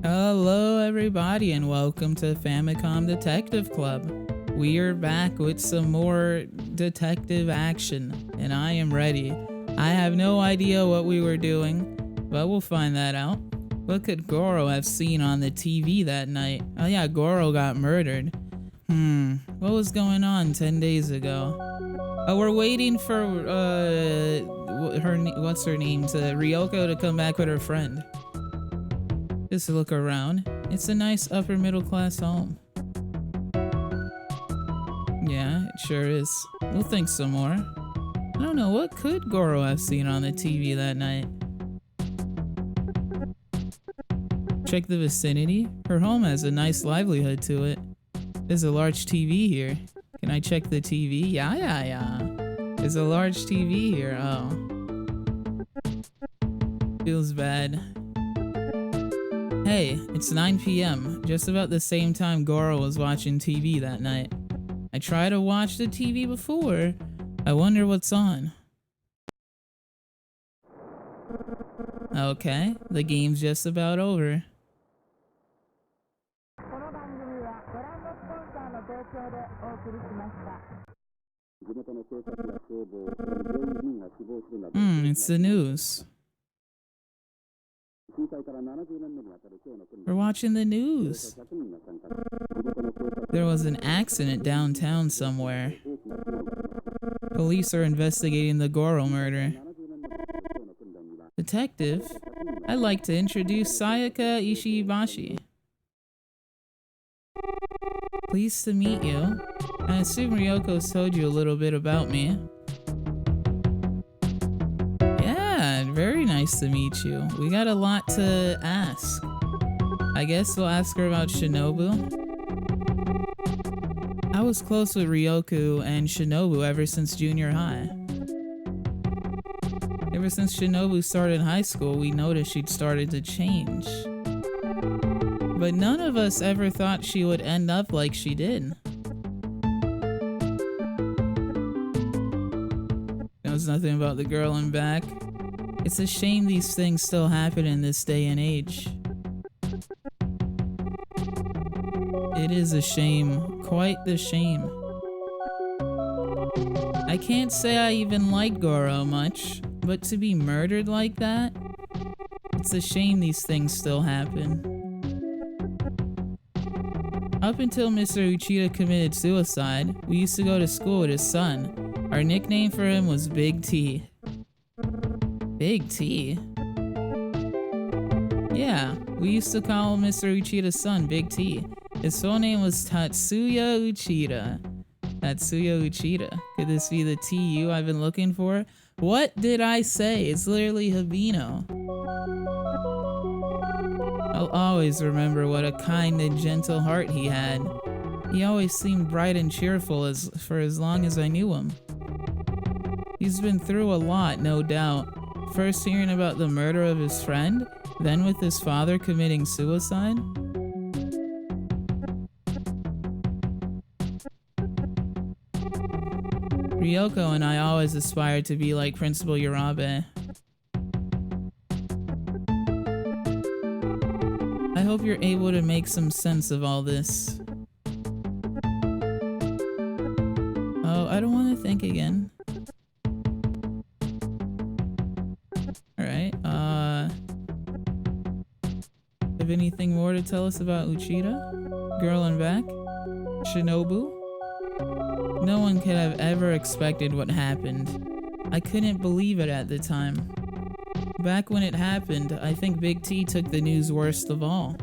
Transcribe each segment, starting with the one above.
Hello everybody and welcome to Famicom Detective Club. We are back with some more detective action and I am ready. I have no idea what we were doing, but we'll find that out. What could Goro have seen on the TV that night? Oh yeah, Goro got murdered. What was going on 10 days ago? Oh, we're waiting for what's her name, to Ryoko to come back with her friend. Just look around. It's a nice upper middle class home. Yeah, it sure is. We'll think some more. I don't know, what could Goro have seen on the TV that night? Check the vicinity. Her home has a nice livelihood to it. There's a large TV here. Can I check the TV? Yeah. There's a large TV here. Oh. Feels bad. Hey, it's 9 p.m., just about the same time Goro was watching TV that night. I tried to watch the TV before. I wonder what's on. Okay, the game's just about over. It's the news. We're watching the news. There was an accident downtown somewhere. Police are investigating the Goro murder. Detective, I'd like to introduce Sayaka Ishibashi. Pleased to meet you. I assume Ryoko's told you a little bit about me. Very nice to meet you. We got a lot to ask. I guess we'll ask her about Shinobu. I was close with Ryoko and Shinobu ever since junior high. Ever since Shinobu started high school, we noticed she'd started to change. But none of us ever thought she would end up like she did. Knows nothing about the girl in back. It's a shame these things still happen in this day and age. It is a shame. Quite the shame. I can't say I even like Goro much, but to be murdered like that? It's a shame these things still happen. Up until Mr. Uchida committed suicide, we used to go to school with his son. Our nickname for him was Big T. Big T? Yeah, we used to call Mr. Uchida's son Big T. His full name was Tatsuya Uchida. Tatsuya Uchida. Could this be the TU I've been looking for? What did I say? It's literally Habino. I'll always remember what a kind and gentle heart he had. He always seemed bright and cheerful for as long as I knew him. He's been through a lot, no doubt. First hearing about the murder of his friend, then with his father committing suicide. Ryoko and I always aspired to be like Principal Urabe. I hope you're able to make some sense of all this. Oh, I don't want to think again. Have anything more to tell us about Uchida? Girl in back? Shinobu? No one could have ever expected what happened. I couldn't believe it at the time. Back when it happened, I think Big T took the news worst of all.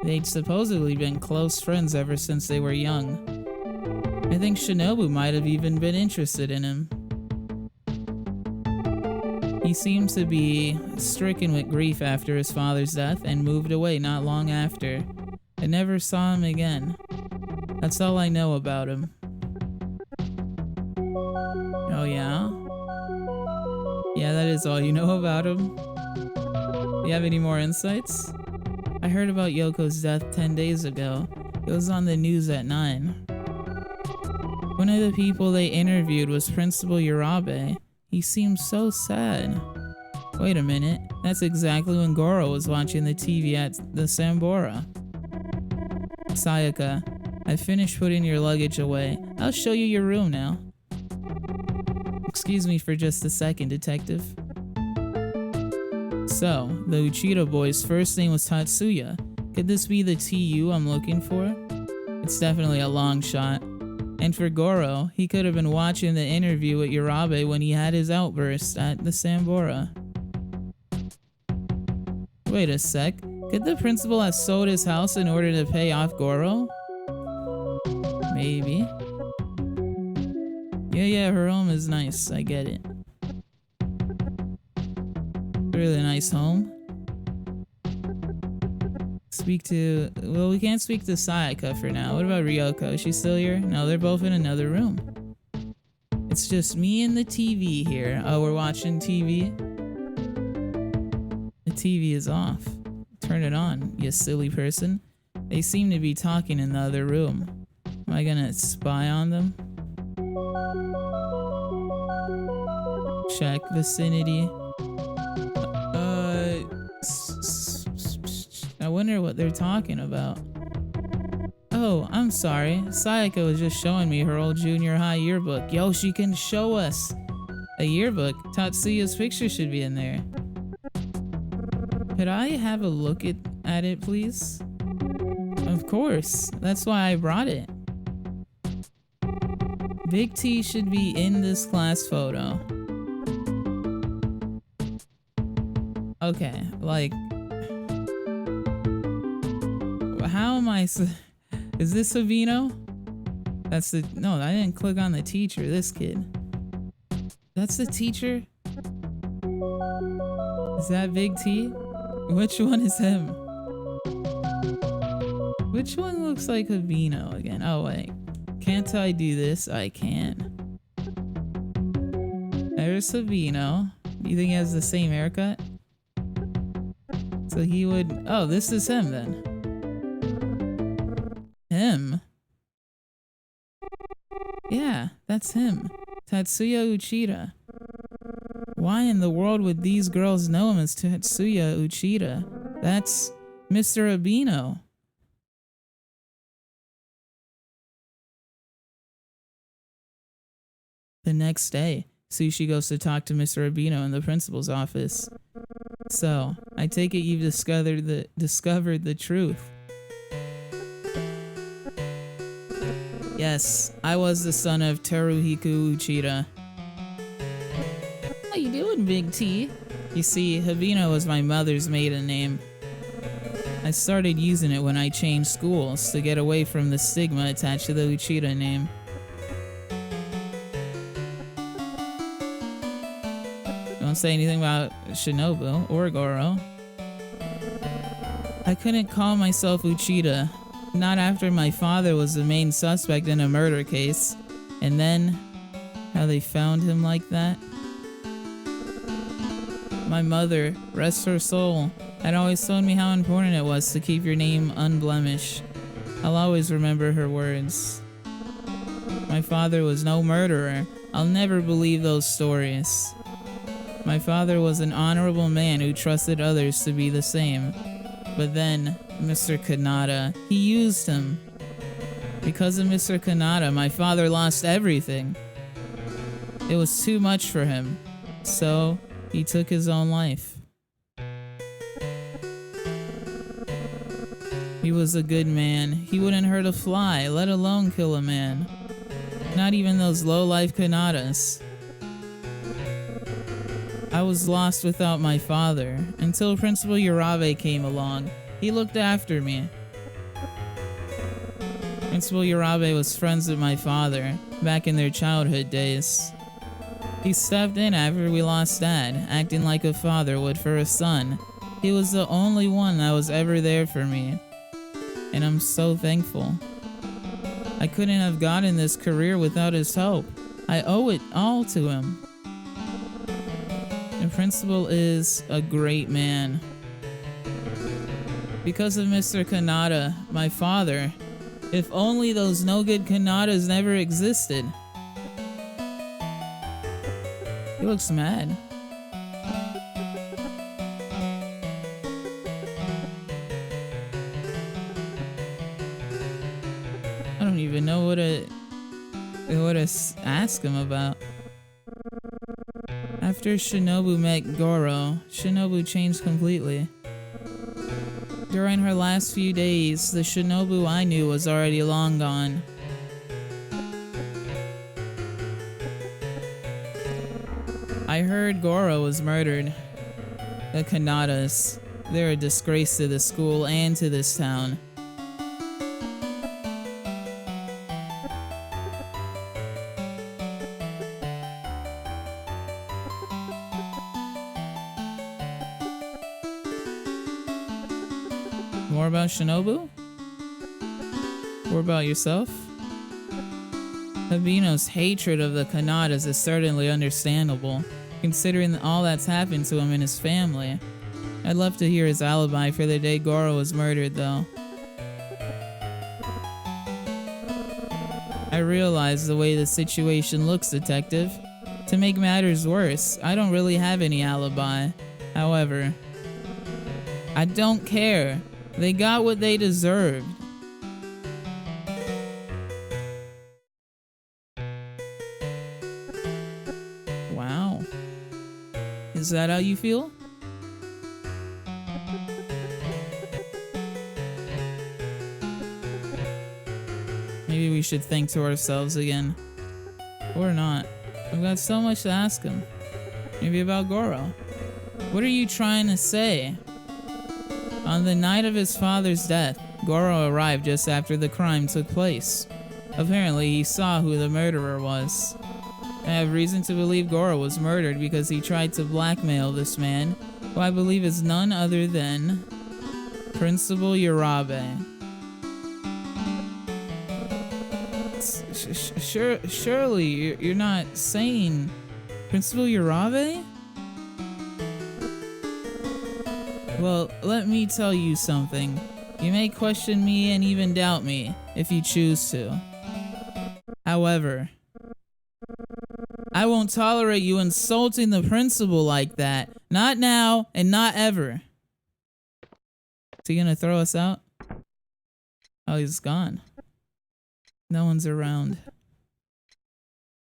They'd supposedly been close friends ever since they were young. I think Shinobu might have even been interested in him. He seemed to be stricken with grief after his father's death and moved away not long after. I never saw him again. That's all I know about him. Oh yeah? Yeah, that is all you know about him? Do you have any more insights? I heard about Yoko's death 10 days ago. It was on the news at 9. One of the people they interviewed was Principal Urabe. He seemed so sad. Wait a minute, that's exactly when Goro was watching the TV at the Sambora. Sayaka, I finished putting your luggage away. I'll show you your room now. Excuse me for just a second, detective. So, the Uchida boy's first name was Tatsuya. Could this be the TU I'm looking for? It's definitely a long shot. And for Goro, he could have been watching the interview with Urabe when he had his outburst at the Sambora. Wait a sec. Could the principal have sold his house in order to pay off Goro? Maybe. Yeah, her home is nice. I get it. Really nice home. Well, we can't speak to Sayaka for now. What about Ryoko? Is she still here? No, they're both in another room. It's just me and the TV here. Oh, we're watching TV? The TV is off. Turn it on, you silly person. They seem to be talking in the other room. Am I gonna spy on them? Check vicinity. I wonder what they're talking about. Oh, I'm sorry. Sayaka was just showing me her old junior high yearbook. Yo, she can show us a yearbook. Tatsuya's picture should be in there. Could I have a look at it, please? Of course. That's why I brought it. Big T should be in this class photo. Okay, like... How am I... Is this Savino? That's the... No, I didn't click on the teacher. This kid. That's the teacher? Is that Big T? Which one is him? Which one looks like Havino again? Oh, wait. Can't I do this? I can. There's Havino. Do you think he has the same haircut? So he would... Oh, this is him then. Him? Yeah, that's him. Tatsuya Uchida. Why in the world would these girls know him as Tatsuya Uchida? That's Mr. Abino. The next day, Sushi goes to talk to Mr. Abino in the principal's office. So, I take it you've discovered the truth. Yes, I was the son of Teruhiku Uchida. How you doing, Big T? You see, Havino was my mother's maiden name. I started using it when I changed schools to get away from the stigma attached to the Uchida name. Don't say anything about Shinobu or Goro. I couldn't call myself Uchida. Not after my father was the main suspect in a murder case. And then, how they found him like that. My mother, rest her soul, had always told me how important it was to keep your name unblemished. I'll always remember her words. My father was no murderer. I'll never believe those stories. My father was an honorable man who trusted others to be the same. But then, Mr. Kanata, he used him. Because of Mr. Kanata, my father lost everything. It was too much for him. So, he took his own life. He was a good man. He wouldn't hurt a fly, let alone kill a man. Not even those low-life Kanatas. I was lost without my father, until Principal Urabe came along. He looked after me. Principal Urabe was friends with my father, back in their childhood days. He stepped in after we lost Dad, acting like a father would for a son. He was the only one that was ever there for me. And I'm so thankful. I couldn't have gotten this career without his help. I owe it all to him. The principal is a great man. Because of Mr. Kanata, my father, if only those no-good Kanatas never existed. He looks mad. even know what to ask him about. After Shinobu met Goro, Shinobu changed completely. During her last few days, the Shinobu I knew was already long gone. I heard Goro was murdered. The Kanadas, they're a disgrace to the school and to this town. More about Shinobu? Or about yourself? Habino's hatred of the Kanadas is certainly understandable, considering all that's happened to him and his family. I'd love to hear his alibi for the day Goro was murdered, though. I realize the way the situation looks, Detective. To make matters worse, I don't really have any alibi. However, I don't care. They got what they deserved. Wow. Is that how you feel? Maybe we should think to ourselves again. Or not. I've got so much to ask him. Maybe about Goro. What are you trying to say? On the night of his father's death, Goro arrived just after the crime took place. Apparently, he saw who the murderer was. I have reason to believe Goro was murdered because he tried to blackmail this man, who I believe is none other than Principal Urabe. Surely you're not saying Principal Urabe? Well, let me tell you something. You may question me and even doubt me, if you choose to. However, I won't tolerate you insulting the principal like that. Not now, and not ever. Is he gonna throw us out? Oh, he's gone. No one's around.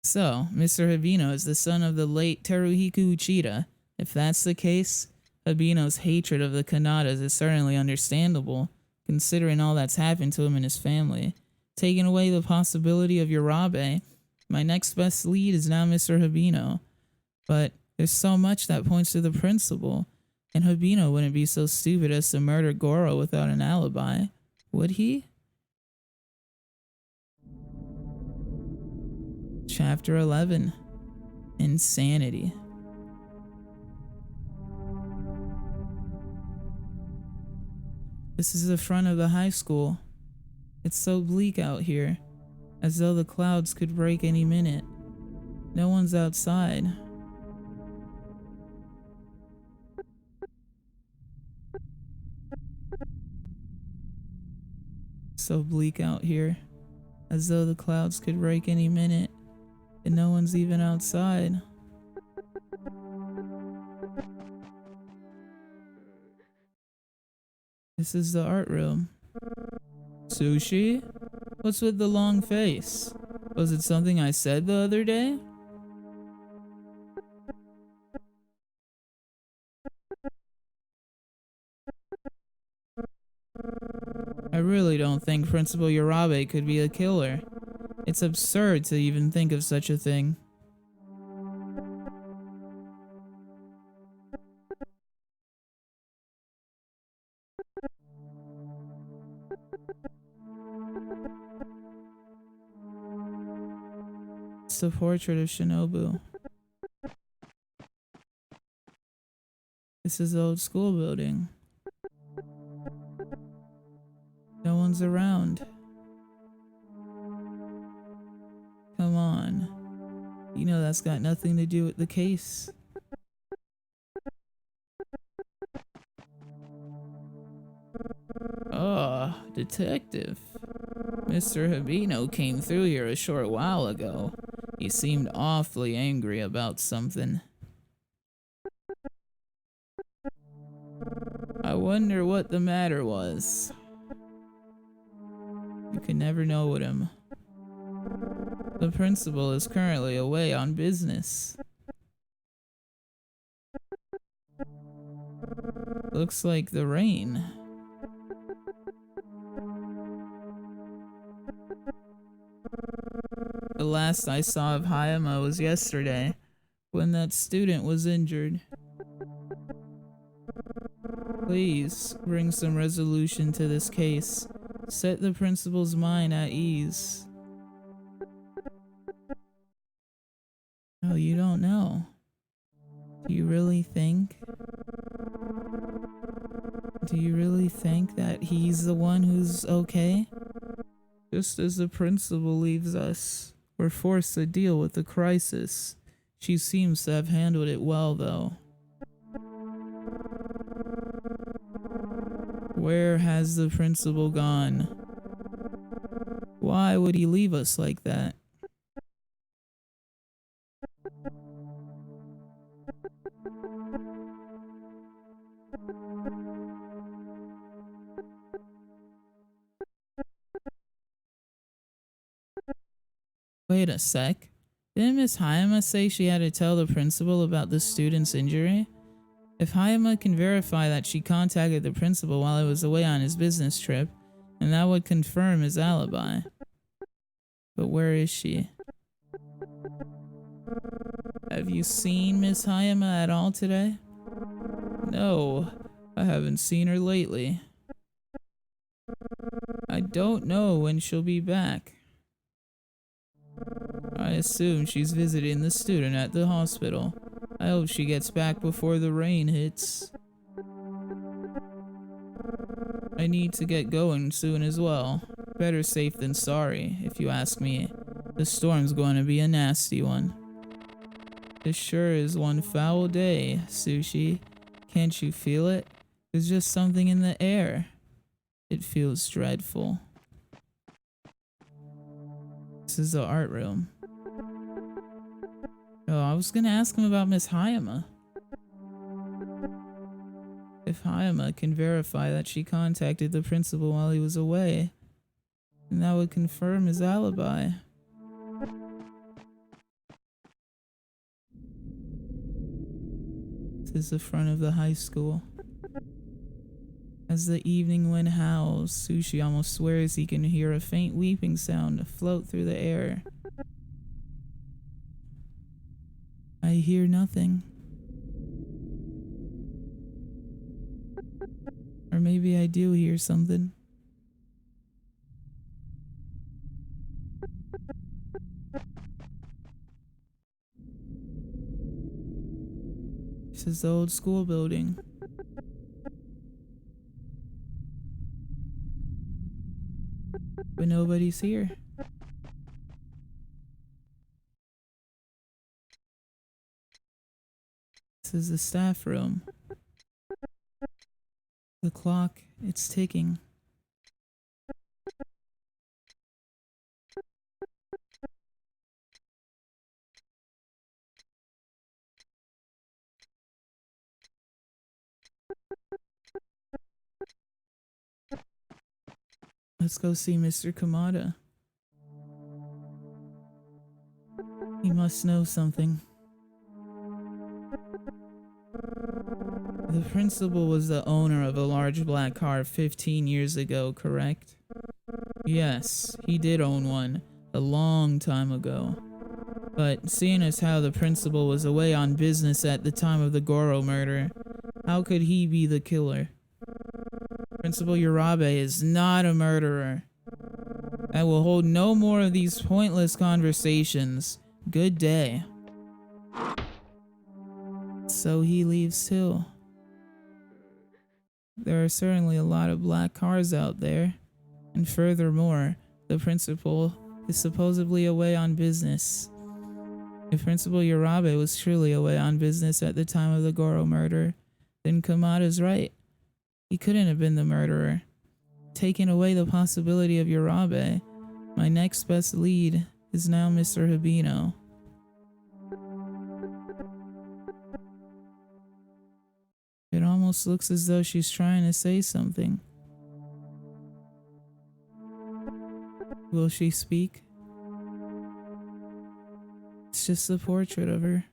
So, Mr. Habino is the son of the late Teruhiku Uchida. If that's the case, Habino's hatred of the Kanadas is certainly understandable, considering all that's happened to him and his family. Taking away the possibility of Urabe, my next best lead is now Mr. Habino. But there's so much that points to the principal, and Habino wouldn't be so stupid as to murder Goro without an alibi, would he? Chapter 11. Insanity. This is the front of the high school. It's so bleak out here, as though the clouds could break any minute. No one's outside. So bleak out here, as though the clouds could break any minute, and no one's even outside. This is the art room. Sushi? What's with the long face? Was it something I said the other day? I really don't think Principal Urabe could be a killer. It's absurd to even think of such a thing. It's the portrait of Shinobu. This is the old school building. No one's around. Come on. You know that's got nothing to do with the case. Oh, detective. Mr. Habino came through here a short while ago. He seemed awfully angry about something. I wonder what the matter was. You can never know with him. The principal is currently away on business. Looks like the rain. The last I saw of Hayama was yesterday, when that student was injured. Please, bring some resolution to this case. Set the principal's mind at ease. Oh, you don't know. Do you really think? Do you really think that he's the one who's okay? Just as the principal leaves us, we're forced to deal with the crisis. She seems to have handled it well, though. Where has the principal gone? Why would he leave us like that? Wait a sec. Didn't Miss Hayama say she had to tell the principal about the student's injury? If Hayama can verify that she contacted the principal while he was away on his business trip, then that would confirm his alibi. But where is she? Have you seen Miss Hayama at all today? No, I haven't seen her lately. I don't know when she'll be back. I assume she's visiting the student at the hospital. I hope she gets back before the rain hits. I need to get going soon as well. Better safe than sorry, if you ask me. The storm's going to be a nasty one. This sure is one foul day, Sushi. Can't you feel it? There's just something in the air. It feels dreadful. This is the art room. Oh, I was gonna ask him about Miss Hayama. If Hayama can verify that she contacted the principal while he was away, then that would confirm his alibi. This is the front of the high school. As the evening wind howls, Sushi almost swears he can hear a faint weeping sound float through the air. I hear nothing. Or maybe I do hear something. This is the old school building. But nobody's here. This is the staff room. The clock, it's ticking. Let's go see Mr. Kamada. He must know something. The principal was the owner of a large black car 15 years ago, correct? Yes, he did own one, a long time ago. But seeing as how the principal was away on business at the time of the Goro murder, how could he be the killer? Principal Urabe is not a murderer. I will hold no more of these pointless conversations. Good day. So he leaves too. There are certainly a lot of black cars out there. And furthermore, the principal is supposedly away on business. If Principal Urabe was truly away on business at the time of the Goro murder, then Kamada's right. He couldn't have been the murderer. Taking away the possibility of Urabe, my next best lead is now Mr. Habino. It almost looks as though she's trying to say something. Will she speak? It's just a portrait of her.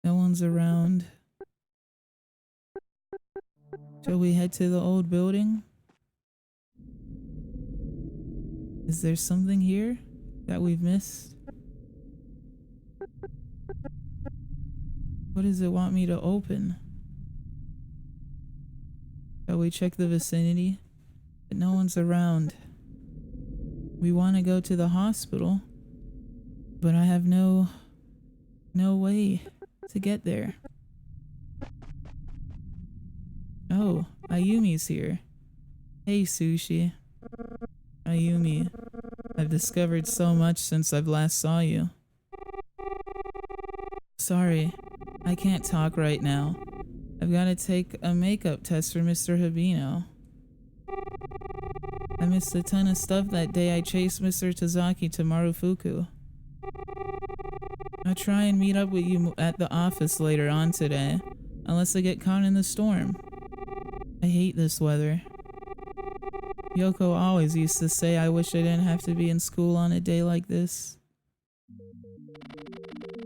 No one's around. Shall we head to the old building? Is there something here that we've missed? What does it want me to open? Shall we check the vicinity? But no one's around. We want to go to the hospital, but I have no way to get there. Oh, Ayumi's here. Hey, Sushi. Ayumi, I've discovered so much since I've last saw you. Sorry, I can't talk right now. I've got to take a makeup test for Mr. Habino. I missed a ton of stuff that day I chased Mr. Tazaki to Marufuku. I'll try and meet up with you at the office later on today, unless I get caught in the storm. I hate this weather. Yoko always used to say I wish I didn't have to be in school on a day like this.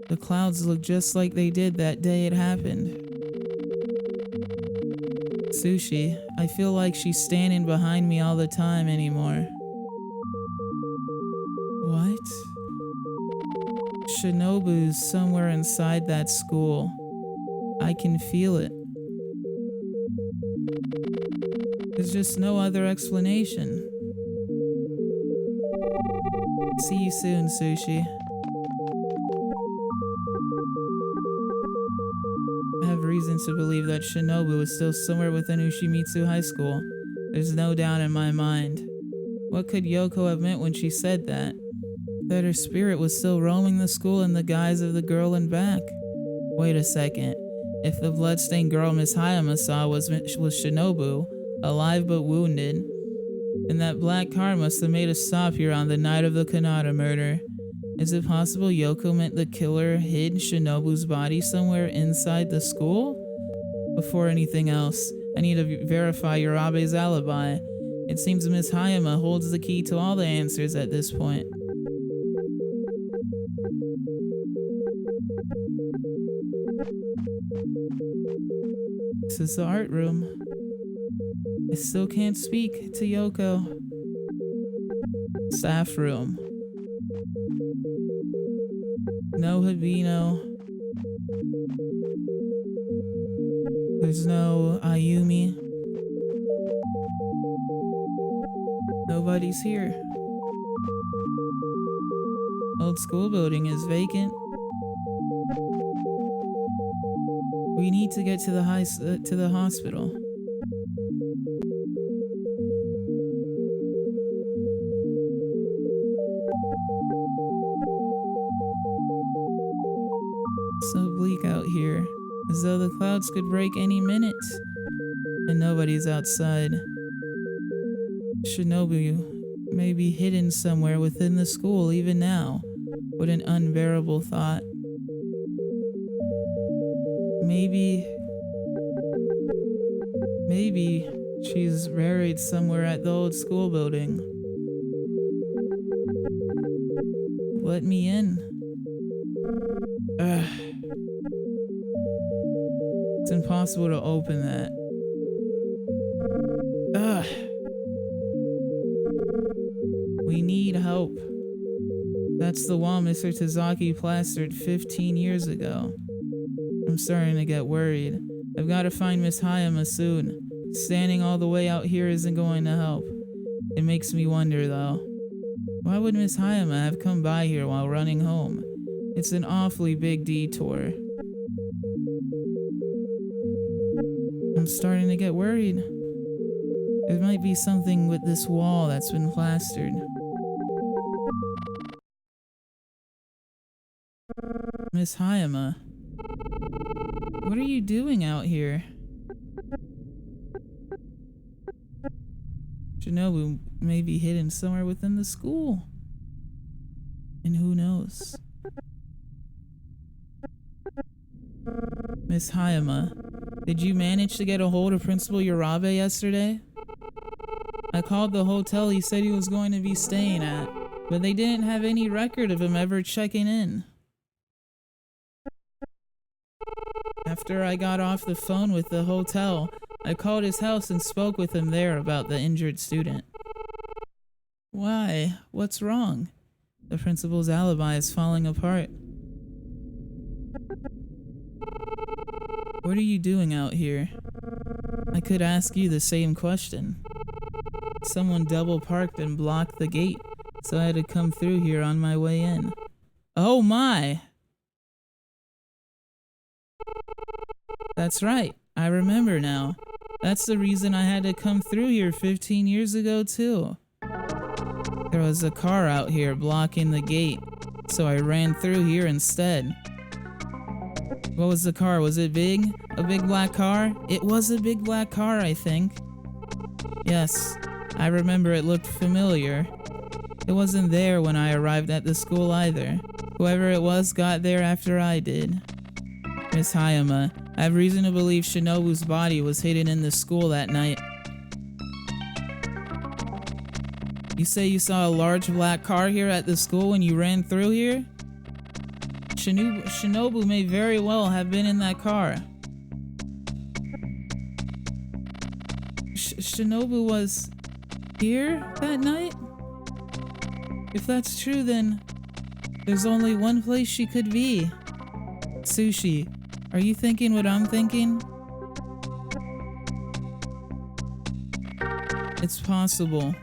The clouds look just like they did that day it happened. Sushi, I feel like she's standing behind me all the time anymore. What? Shinobu's somewhere inside that school. I can feel it. There's just no other explanation. See you soon, Sushi. I have reason to believe that Shinobu is still somewhere within Ushimitsu High School. There's no doubt in my mind. What could Yoko have meant when she said that? That her spirit was still roaming the school in the guise of the girl in back. Wait a second. If the bloodstained girl Miss Hayama saw was Shinobu, alive but wounded, then that black car must have made a stop here on the night of the Kanata murder. Is it possible Yoko meant the killer hid Shinobu's body somewhere inside the school? Before anything else, I need to verify Urabe's alibi. It seems Miss Hayama holds the key to all the answers at this point. This is the art room. I still can't speak to Yoko. Staff room. No Habino. There's no Ayumi. Nobody's here. Old school building is vacant. We need to get to the hospital. So bleak out here, as though the clouds could break any minute, and nobody's outside. Shinobu may be hidden somewhere within the school even now. What an unbearable thought. Maybe she's buried somewhere at the old school building. Let me in. Ugh. It's impossible to open that. Ugh. We need help. That's the wall Mr. Tazaki plastered 15 years ago. I'm starting to get worried. I've got to find Miss Hayama soon. Standing all the way out here isn't going to help. It makes me wonder, though. Why would Miss Hayama have come by here while running home? It's an awfully big detour. I'm starting to get worried. There might be something with this wall that's been plastered. Miss Hayama, what are you doing out here? Shinobu may be hidden somewhere within the school. And who knows? Miss Hayama, did you manage to get a hold of Principal Urabe yesterday? I called the hotel he said he was going to be staying at. but they didn't have any record of him ever checking in. After I got off the phone with the hotel, I called his house and spoke with him there about the injured student. Why? What's wrong? The principal's alibi is falling apart. What are you doing out here? I could ask you the same question. Someone double parked and blocked the gate, so I had to come through here on my way in. Oh my! That's right, I remember now. That's the reason I had to come through here 15 years ago too. There was a car out here blocking the gate, so I ran through here instead. What was the car? Was it big? A big black car? It was a big black car, I think. Yes, I remember it looked familiar. It wasn't there when I arrived at the school either. Whoever it was got there after I did. Miss Hayama, I have reason to believe Shinobu's body was hidden in the school that night. You say you saw a large black car here at the school when you ran through here? Shinobu may very well have been in that car. Shinobu was here that night? If that's true, then there's only one place she could be. Sushi, are you thinking what I'm thinking? It's possible.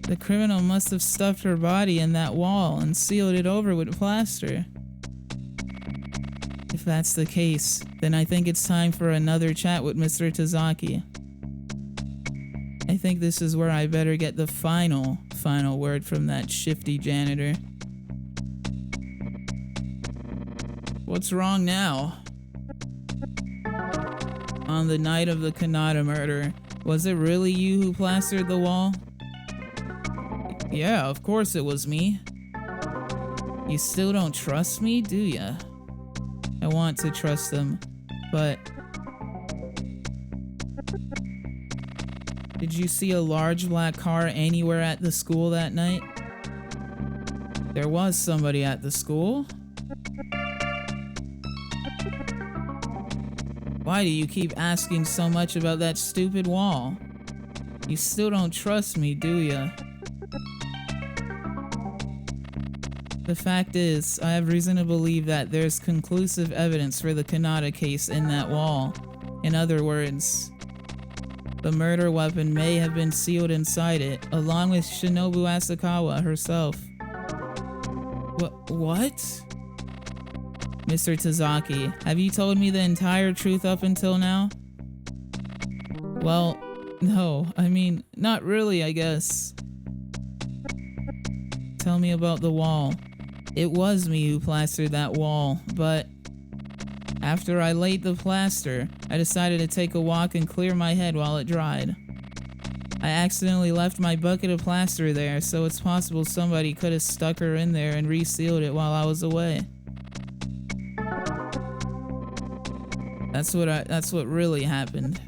The criminal must have stuffed her body in that wall and sealed it over with plaster. If that's the case, then I think it's time for another chat with Mr. Tazaki. I think this is where I better get the final word from that shifty janitor. What's wrong now? On the night of the Kanata murder, was it really you who plastered the wall? Yeah, of course it was me. You still don't trust me, do ya? I want to trust them, but... Did you see a large black car anywhere at the school that night? There was somebody at the school? Why do you keep asking so much about that stupid wall? You still don't trust me, do ya? The fact is, I have reason to believe that there's conclusive evidence for the Kanata case in that wall. In other words, the murder weapon may have been sealed inside it, along with Shinobu Asakawa herself. What? Mr. Tazaki, have you told me the entire truth up until now? Well, no, I mean, not really, I guess. Tell me about the wall. It was me who plastered that wall, but after I laid the plaster, I decided to take a walk and clear my head while it dried. I accidentally left my bucket of plaster there, so it's possible somebody could have stuck her in there and resealed it while I was away. That's what really happened.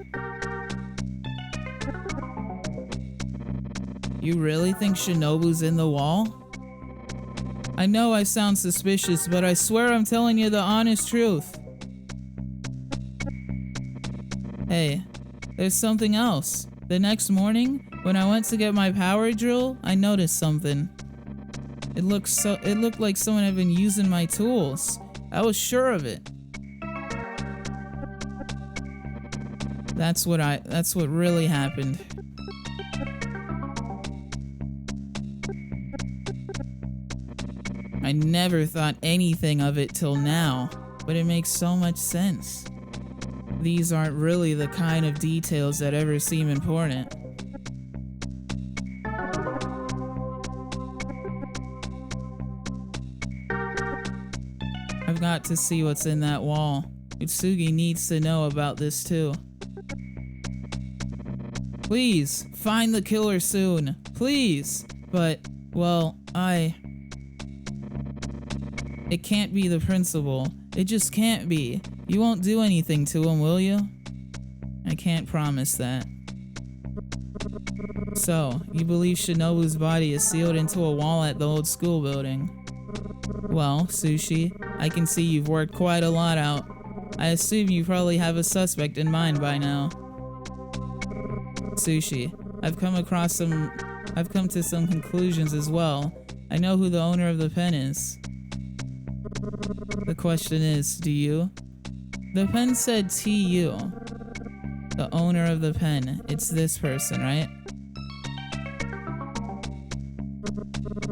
You really think Shinobu's in the wall? I know I sound suspicious, but I swear I'm telling you the honest truth. Hey, there's something else. The next morning, when I went to get my power drill, I noticed something. It looked like someone had been using my tools. I was sure of it. That's what really happened. I never thought anything of it till now, but it makes so much sense. These aren't really the kind of details that ever seem important. I've got to see what's in that wall. Utsugi needs to know about this too. Please, find the killer soon. Please. But, well, It can't be the principal. It just can't be. You won't do anything to him, will you? I can't promise that. So, you believe Shinobu's body is sealed into a wall at the old school building? Well, Sushi, I can see you've worked quite a lot out. I assume you probably have a suspect in mind by now. Sushi, I've come to some conclusions as well. I know who the owner of the pen is. The question is, do you? The pen said TU. The owner of the pen. It's this person, right?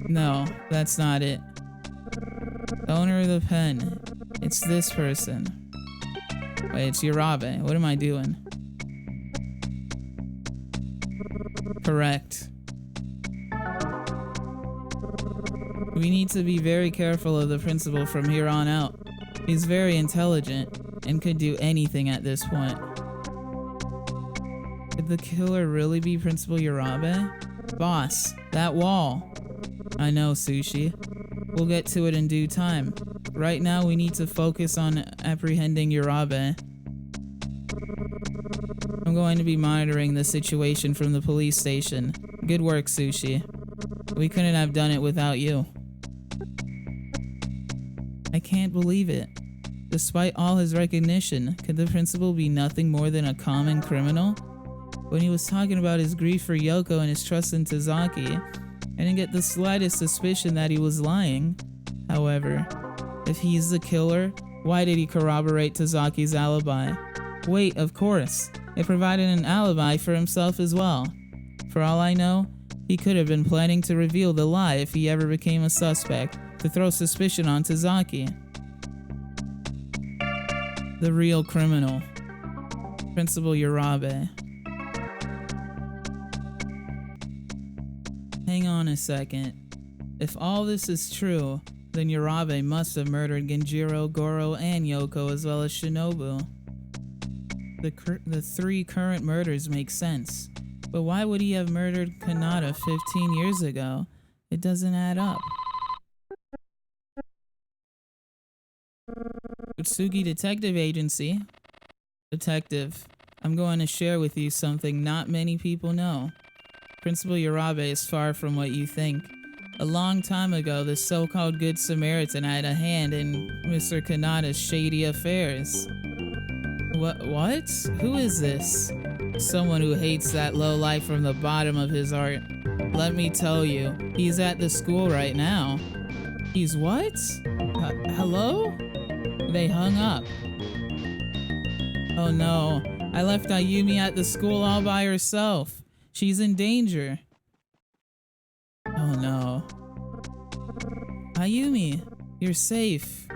No, that's not it. The owner of the pen. It's this person. Wait, it's Urabe. What am I doing? Correct. We need to be very careful of the principal from here on out. He's very intelligent and could do anything at this point. Could the killer really be Principal Urabe? Boss, that wall. I know, Sushi. We'll get to it in due time. Right now, we need to focus on apprehending Urabe. I'm going to be monitoring the situation from the police station. Good work, Sushi. We couldn't have done it without you. I can't believe it. Despite all his recognition, could the principal be nothing more than a common criminal? When he was talking about his grief for Yoko and his trust in Tazaki, I didn't get the slightest suspicion that he was lying. However, if he's the killer, why did he corroborate Tazaki's alibi? Wait, of course. It provided an alibi for himself as well. For all I know, he could have been planning to reveal the lie if he ever became a suspect, to throw suspicion on Tazaki. The real criminal. Principal Urabe. Hang on a second. If all this is true, then Urabe must have murdered Genjiro, Goro, and Yoko as well as Shinobu. The three current murders make sense. But why would he have murdered Kanata 15 years ago? It doesn't add up. Utsugi Detective Agency. Detective, I'm going to share with you something not many people know. Principal Urabe is far from what you think. A long time ago, the so-called Good Samaritan had a hand in Mr. Kanata's shady affairs. What? Who is this? Someone who hates that lowlife from the bottom of his heart. Let me tell you, he's at the school right now. He's what? Hello? They hung up. Oh no, I left Ayumi at the school all by herself. She's in danger. Oh no. Ayumi, you're safe.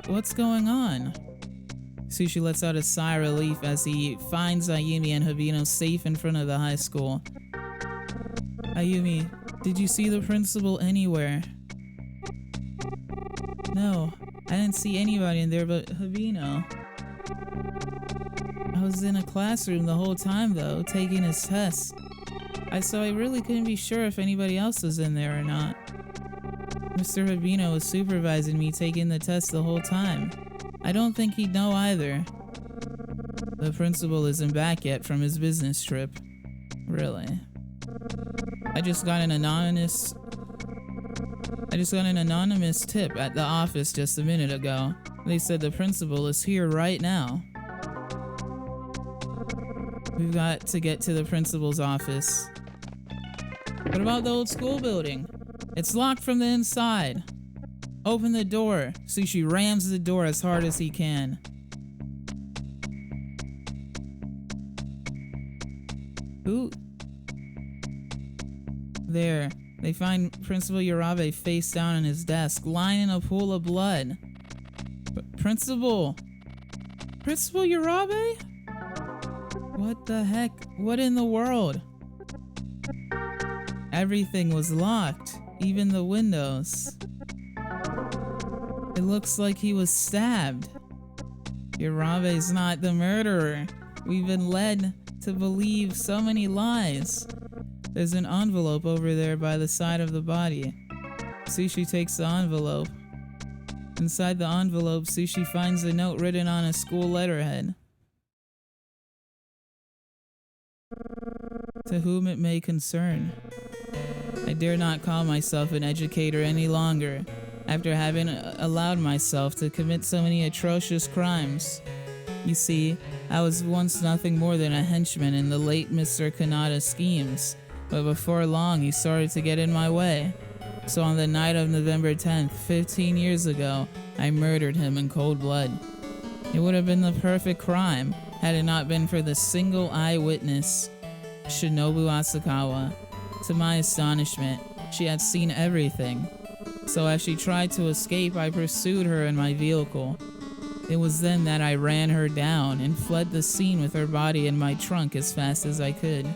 What's going on? Sushi lets out a sigh of relief as he finds Ayumi and Habino safe in front of the high school. Ayumi, did you see the principal anywhere? No, I didn't see anybody in there but Habino. I was in a classroom the whole time though, taking his tests. So I really couldn't be sure if anybody else was in there or not. Mr. Habino was supervising me taking the test the whole time. I don't think he'd know either. The principal isn't back yet from his business trip. Really? I just got an anonymous tip at the office just a minute ago. They said the principal is here right now. We've got to get to the principal's office. What about the old school building? It's locked from the inside. Open the door. Sushi rams the door as hard as he can. Who? There. They find Principal Urabe face down on his desk, lying in a pool of blood. Principal Urabe? What the heck? What in the world? Everything was locked, even the windows. It looks like he was stabbed. Urabe's not the murderer. We've been led to believe so many lies. There's an envelope over there by the side of the body. Sushi takes the envelope. Inside the envelope, Sushi finds a note written on a school letterhead. To whom it may concern. I dare not call myself an educator any longer, after having allowed myself to commit so many atrocious crimes. You see, I was once nothing more than a henchman in the late Mr. Kanata's schemes, but before long he started to get in my way. So on the night of November 10th, 15 years ago, I murdered him in cold blood. It would have been the perfect crime had it not been for the single eyewitness, Shinobu Asakawa. To my astonishment, she had seen everything. So as she tried to escape, I pursued her in my vehicle. It was then that I ran her down and fled the scene with her body in my trunk as fast as I could.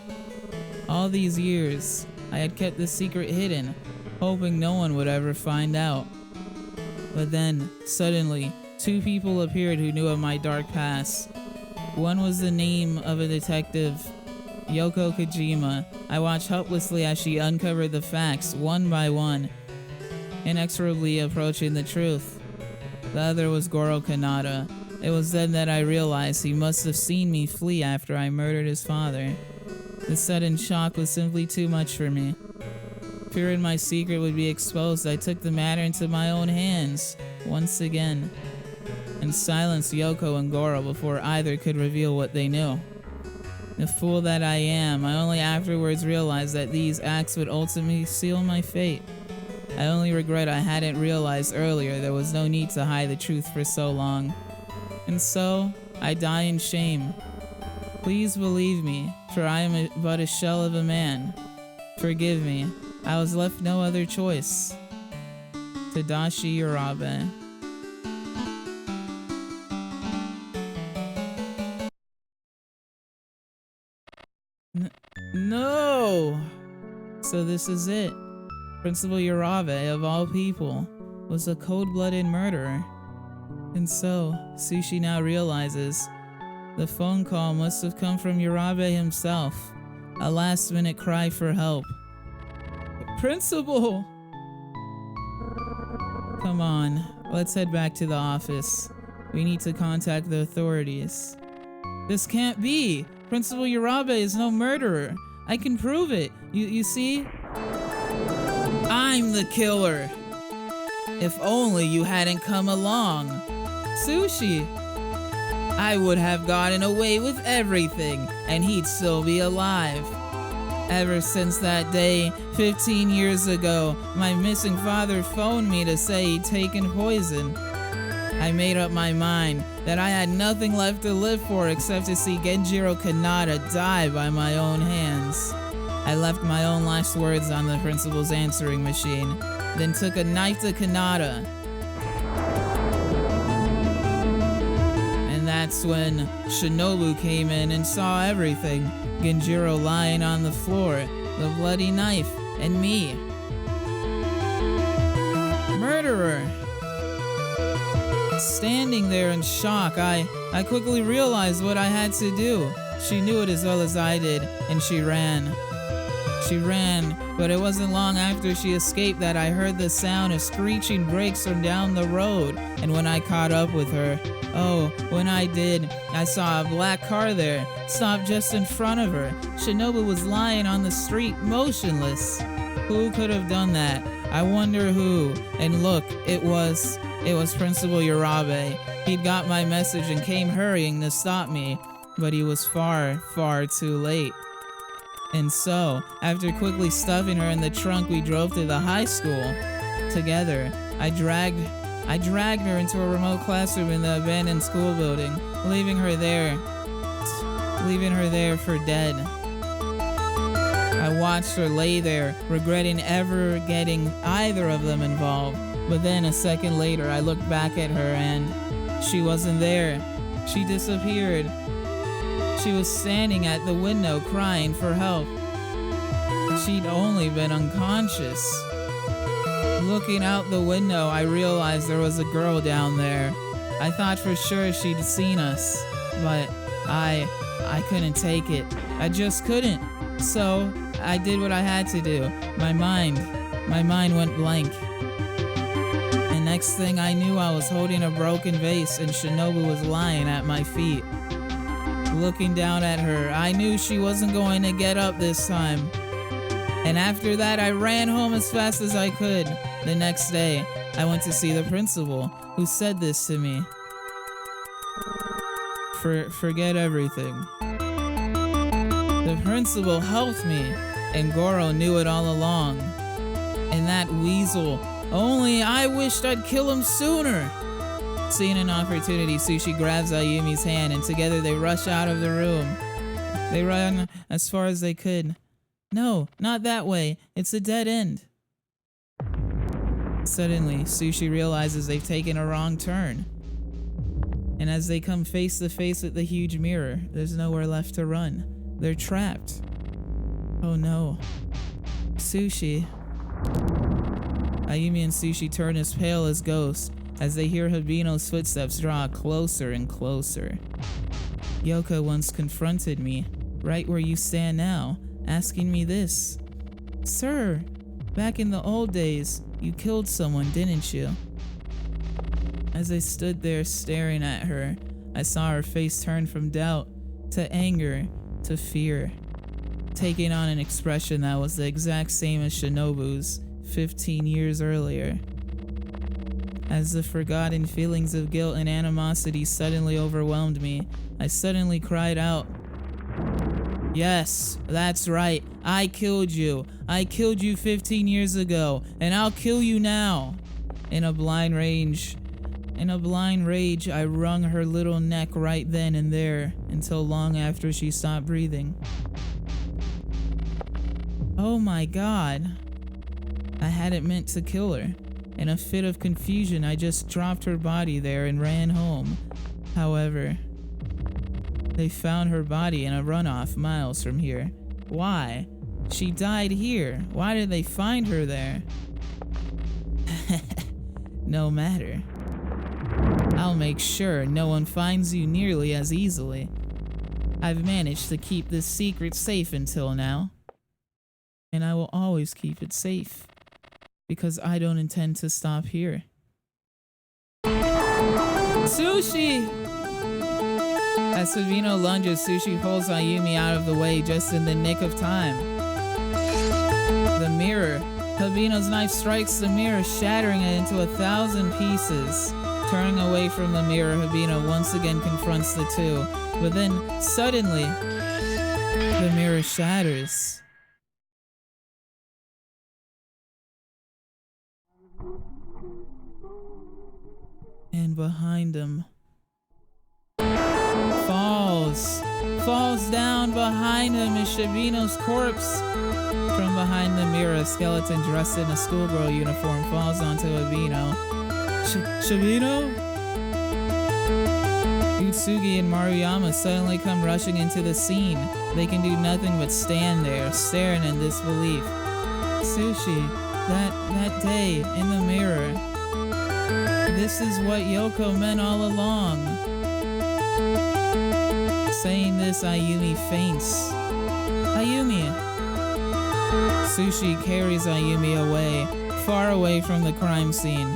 All these years, I had kept the secret hidden, hoping no one would ever find out. But then, suddenly, two people appeared who knew of my dark past. One was the name of a detective, Yoko Kojima. I watched helplessly as she uncovered the facts, one by one, inexorably approaching the truth. The other was Goro Kanata. It was then that I realized he must have seen me flee after I murdered his father. The sudden shock was simply too much for me. Fearing my secret would be exposed, I took the matter into my own hands, once again, and silenced Yoko and Goro before either could reveal what they knew. The fool that I am, I only afterwards realized that these acts would ultimately seal my fate. I only regret I hadn't realized earlier there was no need to hide the truth for so long. And so, I die in shame. Please believe me, for I am but a shell of a man. Forgive me, I was left no other choice. Tadashi Urabe. No! So this is it. Principal Urabe, of all people, was a cold-blooded murderer. And so, Sushi now realizes the phone call must have come from Urabe himself. A last-minute cry for help. Principal! Come on, let's head back to the office. We need to contact the authorities. This can't be! Principal Urabe is no murderer. I can prove it. You see? I'm the killer. If only you hadn't come along. Sushi! I would have gotten away with everything, and he'd still be alive. Ever since that day, 15 years ago, my missing father phoned me to say he'd taken poison. I made up my mind that I had nothing left to live for except to see Genjiro Kanata die by my own hands. I left my own last words on the principal's answering machine, then took a knife to Kanata. And that's when Shinobu came in and saw everything. Genjiro lying on the floor, the bloody knife, and me. Murderer! Standing there in shock, I quickly realized what I had to do. She knew it as well as I did, and she ran. She ran, but it wasn't long after she escaped that I heard the sound of screeching brakes from down the road, and when I caught up with her, oh, when I did, I saw a black car there, stopped just in front of her. Shinobu was lying on the street, motionless. Who could have done that? I wonder who. And look, it was Principal Urabe. He'd got my message and came hurrying to stop me, but he was far, far too late. And so, after quickly stuffing her in the trunk, we drove to the high school. Together, I dragged her into a remote classroom in the abandoned school building, leaving her there for dead. I watched her lay there, regretting ever getting either of them involved. But then a second later, I looked back at her and she wasn't there. She disappeared. She was standing at the window crying for help. She'd only been unconscious. Looking out the window, I realized there was a girl down there. I thought for sure she'd seen us, but I couldn't take it. I just couldn't. So I did what I had to do. My mind went blank. And next thing I knew, I was holding a broken vase and Shinobu was lying at my feet. looking down at her. I knew she wasn't going to get up this time. And after that, I ran home as fast as I could. The next day, I went to see the principal, who said this to me. Forget everything. The principal helped me, and Goro knew it all along. And that weasel, only I wished I'd kill him sooner. Seeing an opportunity, Sushi grabs Ayumi's hand, and together they rush out of the room. They run as far as they could. No, not that way. It's a dead end. Suddenly, Sushi realizes they've taken a wrong turn. And as they come face to face with the huge mirror, there's nowhere left to run. They're trapped. Oh no. Sushi. Ayumi and Sushi turn as pale as ghosts as they hear Hibino's footsteps draw closer and closer. Yoko once confronted me, right where you stand now, asking me this. Sir, back in the old days, you killed someone, didn't you? As I stood there staring at her, I saw her face turn from doubt to anger to fear, taking on an expression that was the exact same as Shinobu's 15 years earlier. As the forgotten feelings of guilt and animosity suddenly overwhelmed me, I suddenly cried out, Yes, that's right. I killed you. I killed you 15 years ago, and I'll kill you now. In a blind rage, I wrung her little neck right then and there until long after she stopped breathing. Oh my God. I hadn't meant to kill her. In a fit of confusion, I just dropped her body there and ran home. However, they found her body in a runoff miles from here. Why? She died here. Why did they find her there? No matter. I'll make sure no one finds you nearly as easily. I've managed to keep this secret safe until now. And I will always keep it safe. Because I don't intend to stop here. Sushi! As Hibino lunges, Sushi pulls Ayumi out of the way just in the nick of time. The mirror. Hibino's knife strikes the mirror, shattering it into 1,000 pieces. Turning away from the mirror, Hibino once again confronts the two. But then, suddenly, the mirror shatters. And behind him, falls down behind him is Shibino's corpse. From behind the mirror, a skeleton dressed in a schoolgirl uniform falls onto Hibino. Shibino? Utsugi and Maruyama suddenly come rushing into the scene. They can do nothing but stand there, staring in disbelief. Sushi, that day in the mirror. This is what Yoko meant all along. Saying this, Ayumi faints. Ayumi! Sushi carries Ayumi away, far away from the crime scene.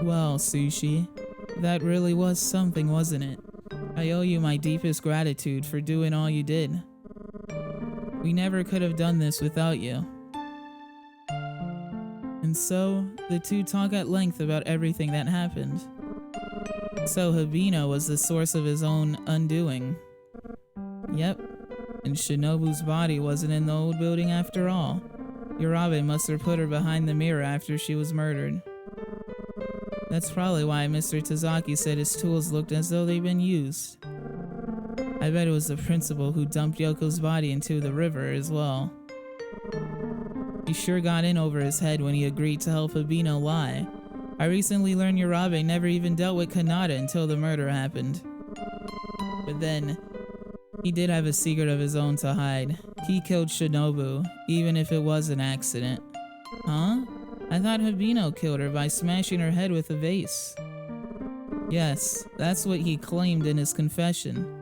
Well, Sushi, that really was something, wasn't it? I owe you my deepest gratitude for doing all you did. We never could have done this without you. And so, the two talk at length about everything that happened. So Hibino was the source of his own undoing. Yep, and Shinobu's body wasn't in the old building after all. Urabe must have put her behind the mirror after she was murdered. That's probably why Mr. Tazaki said his tools looked as though they'd been used. I bet it was the principal who dumped Yoko's body into the river as well. He sure got in over his head when he agreed to help Hibino lie. I recently learned Urabe never even dealt with Kanata until the murder happened. But then, he did have a secret of his own to hide. He killed Shinobu, even if it was an accident. Huh? I thought Hibino killed her by smashing her head with a vase. Yes, that's what he claimed in his confession.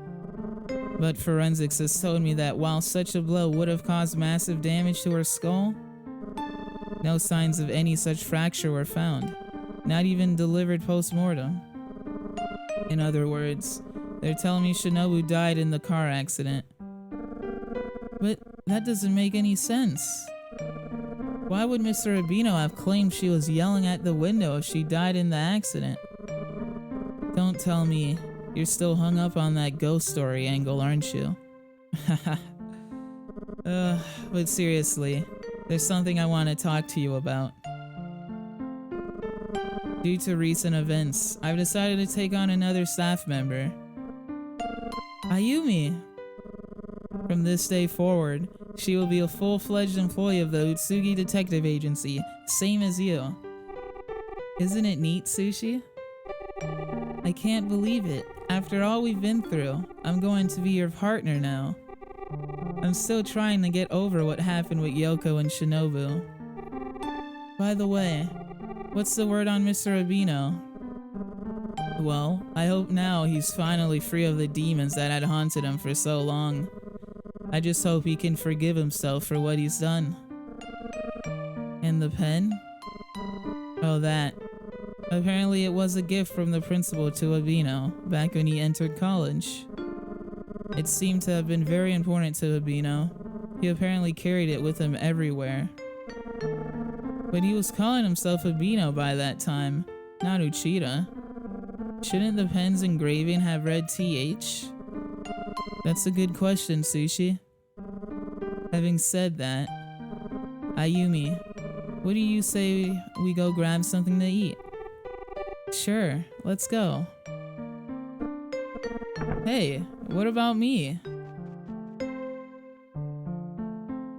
But forensics has told me that while such a blow would have caused massive damage to her skull, No signs of any such fracture were found, not even delivered post-mortem. In other words, they're telling me Shinobu died in the car accident. But that doesn't make any sense. Why would Mr. Rubino have claimed she was yelling at the window if she died in the accident? Don't tell me you're still hung up on that ghost story angle, aren't you? But seriously, there's something I want to talk to you about. Due to recent events, I've decided to take on another staff member. Ayumi! From this day forward, she will be a full-fledged employee of the Utsugi Detective Agency, same as you. Isn't it neat, Sushi? I can't believe it. After all we've been through, I'm going to be your partner now. I'm still trying to get over what happened with Yoko and Shinobu. By the way, what's the word on Mr. Rubino? Well, I hope now he's finally free of the demons that had haunted him for so long. I just hope he can forgive himself for what he's done. And the pen? Oh, that. Apparently it was a gift from the principal to Abino back when he entered college. It seemed to have been very important to Abino. He apparently carried it with him everywhere. But he was calling himself Abino by that time, not Uchida. Shouldn't the pen's engraving have read TH? That's a good question, Sushi. Having said that, Ayumi, what do you say we go grab something to eat? Sure, let's go. Hey, what about me?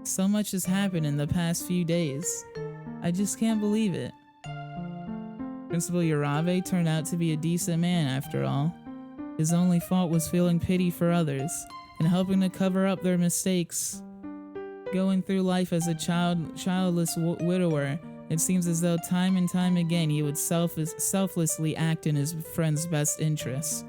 So much has happened in the past few days. I just can't believe it. Principal Urabe turned out to be a decent man after all. His only fault was feeling pity for others and helping to cover up their mistakes. Going through life as a childless widower, it seems as though time and time again he would selflessly act in his friend's best interests.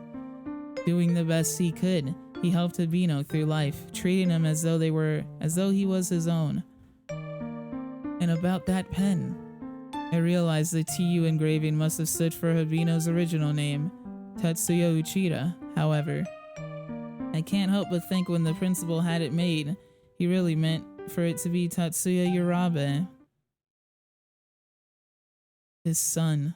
Doing the best he could, he helped Abino through life, treating him as though he was his own. And about that pen, I realized the TU engraving must have stood for Abino's original name, Tatsuya Uchida. However, I can't help but think when the principal had it made, he really meant for it to be Tatsuya Urabe. His son.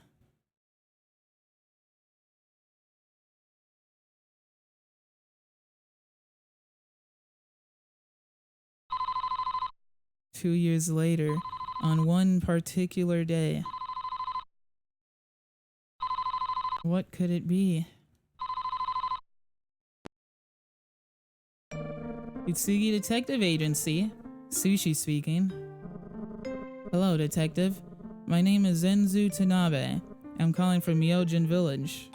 Two years later, on one particular day. What could it be? Utsugi Detective Agency. Sushi speaking. Hello, Detective. My name is Zenzu Tanabe. I'm calling from Myojin Village.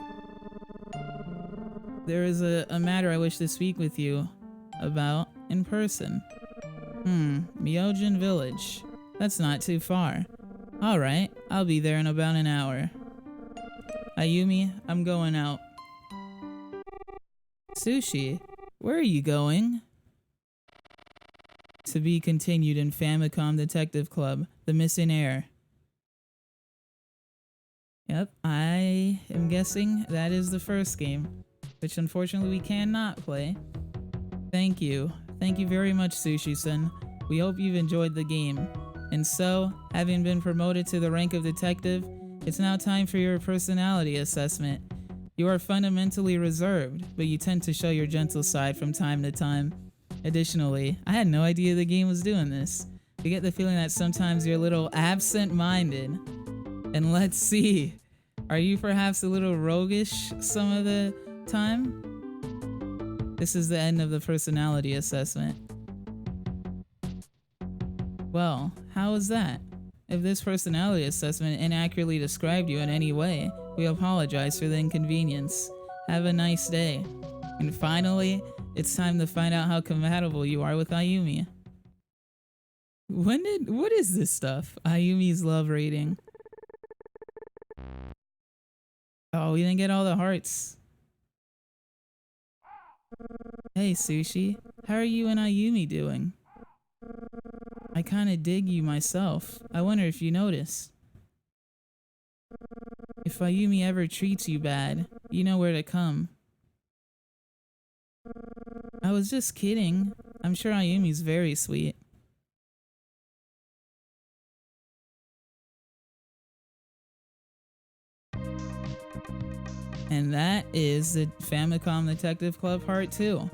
There is a matter I wish to speak with you about in person. Myojin Village. That's not too far. Alright, I'll be there in about an hour. Ayumi, I'm going out. Sushi, where are you going? To be continued in Famicom Detective Club, The Missing Heir. Yep, I am guessing that is the first game, which unfortunately we cannot play. Thank you. Thank you very much, Sushi-san. We hope you've enjoyed the game. And so, having been promoted to the rank of detective, it's now time for your personality assessment. You are fundamentally reserved, but you tend to show your gentle side from time to time. Additionally, I had no idea the game was doing this. You get the feeling that sometimes you're a little absent-minded. And let's see, are you perhaps a little roguish some of the time? This is the end of the personality assessment. Well, how was that? If this personality assessment inaccurately described you in any way, we apologize for the inconvenience. Have a nice day. And finally, it's time to find out how compatible you are with Ayumi. What is this stuff? Ayumi's love rating. Oh, we didn't get all the hearts. Hey, Sushi. How are you and Ayumi doing? I kinda dig you myself. I wonder if you notice. If Ayumi ever treats you bad, you know where to come. I was just kidding. I'm sure Ayumi's very sweet. And that is the Famicom Detective Club Part 2.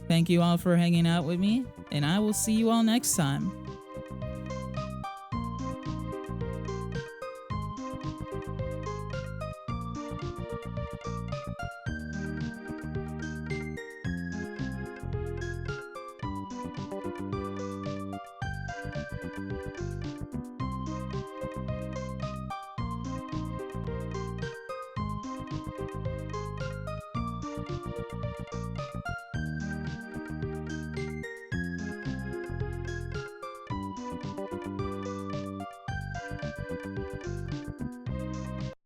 Thank you all for hanging out with me, and I will see you all next time.